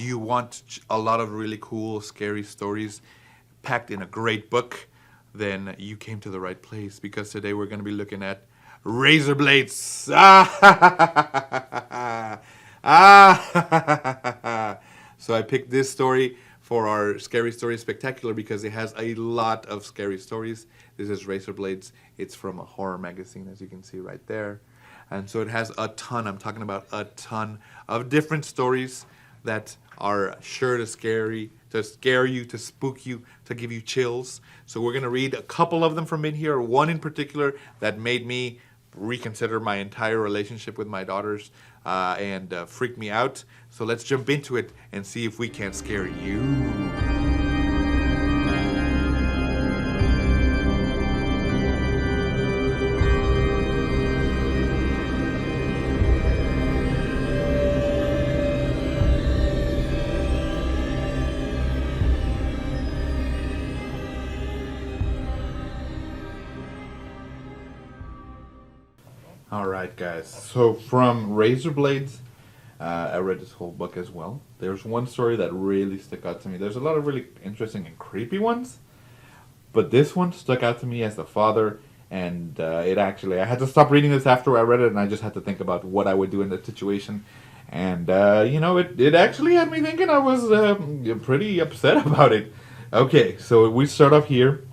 Do you want a lot of really cool, scary stories packed in a great book? Then you came to the right place, because today we're going to be looking at razor blades. So I picked this story for our Scary Story Spectacular because it has a lot of scary stories. This is Razor Blades. It's from a horror magazine, as you can see right there. And so it has a ton, I'm talking about a ton of different stories that are sure to scare you, to spook you, to give you chills. So we're going to read a couple of them from in here. One in particular that made me reconsider my entire relationship with my daughters and freaked me out. So let's jump into it and see if we can't scare you. Alright guys, so from Razor Blades, I read this whole book as well. There's one story that really stuck out to me. There's a lot of really interesting and creepy ones, but this one stuck out to me as a father, and I had to stop reading this after I read it, and I just had to think about what I would do in that situation. And, it actually had me thinking. I was pretty upset about it. Okay, so we start off here.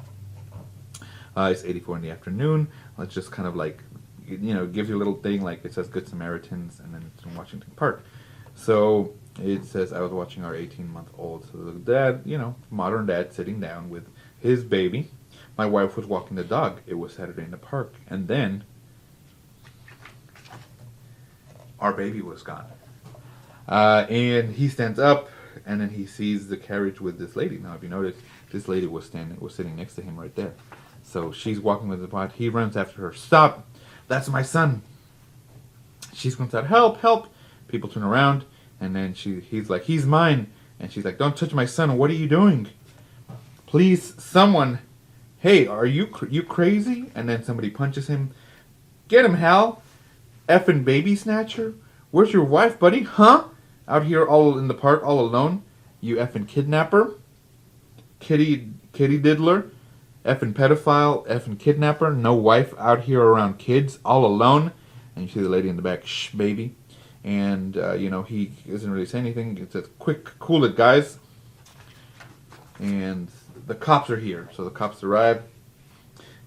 It's 8:04 in the afternoon. Let's just kind of like, gives you a little thing, like it says Good Samaritans, and then it's in Washington Park. So it says, I was watching our 18-month-old. So the dad, modern dad, sitting down with his baby. My wife was walking the dog. It was Saturday in the park. And then our baby was gone. And he stands up, and then he sees the carriage with this lady. Now, if you notice, this lady was sitting next to him right there. So she's walking with the pot. He runs after her. Stop! That's my son. She screams out, help, help. People turn around, and then he's like, he's mine. And she's like, don't touch my son. What are you doing? Please, someone. Hey, are you crazy? And then somebody punches him. Get him, Hal. Effing baby snatcher. Where's your wife, buddy? Huh? Out here all in the park, all alone. You effing kidnapper. Kitty diddler. Effing pedophile, effing kidnapper, no wife, out here around kids, all alone. And you see the lady in the back, shh, baby. And, he doesn't really say anything. It says, quick, cool it, guys. And the cops are here. So the cops arrive.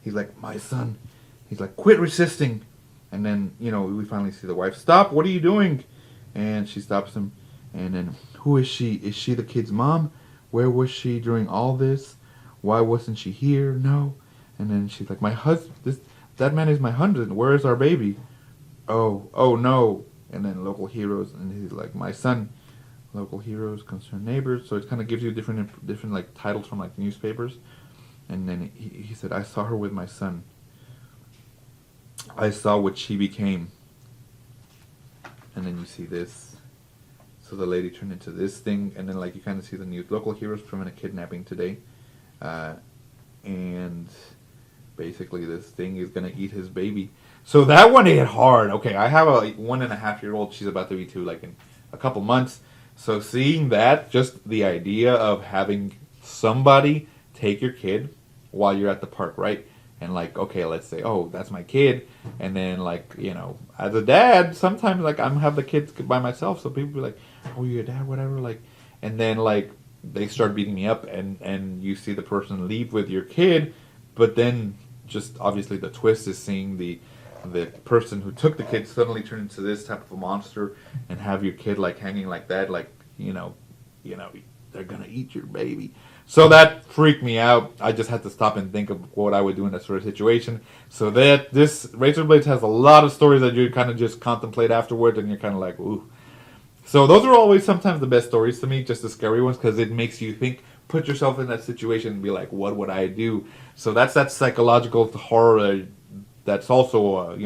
He's like, my son. He's like, quit resisting. And then, we finally see the wife. Stop, what are you doing? And she stops him. And then, who is she? Is she the kid's mom? Where was she during all this? Why wasn't she here? No. And then she's like, my husband, that man is my husband. Where is our baby? Oh no. And then local heroes, and he's like, my son. Local heroes, concerned neighbors. So it kind of gives you different like titles from like newspapers. And then he said, I saw her with my son. I saw what she became. And then you see this. So the lady turned into this thing, and then like you kind of see the news. Local heroes prevent a kidnapping today. And basically this thing is going to eat his baby. So that one hit hard. Okay, I have a 1.5-year-old. She's about to be 2, like in a couple months. So seeing that, just the idea of having somebody take your kid while you're at the park, right? And like, okay, let's say, oh, that's my kid. And then like, as a dad, sometimes like I'm have the kids by myself. So people be like, oh, you're a dad, whatever. Like, and then like, they start beating me up, and you see the person leave with your kid, but then just obviously the twist is seeing the person who took the kid suddenly turn into this type of a monster and have your kid like hanging like that, like they're gonna eat your baby. So that freaked me out. I just had to stop and think of what I would do in that sort of situation. So that this Razor Blades has a lot of stories that you kind of just contemplate afterwards, and you're kind of like, ooh. So those are always sometimes the best stories to me, just the scary ones, because it makes you think, put yourself in that situation and be like, what would I do? So that's that psychological horror that's also,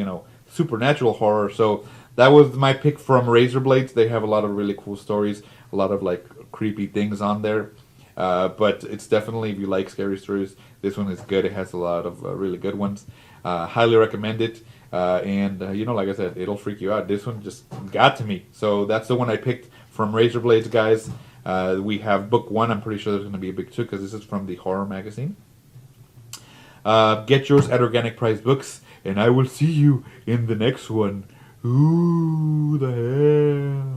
supernatural horror. So that was my pick from Razor Blades. They have a lot of really cool stories, a lot of like creepy things on there. But it's definitely, if you like scary stories, this one is good. It has a lot of really good ones. Highly recommend it. And like I said, it'll freak you out. This one just got to me. So that's the one I picked from Razorblades, guys. We have book 1. I'm pretty sure there's going to be a book 2 because this is from the horror magazine. Get yours at Organic Price Books, and I will see you in the next one. Who the hell?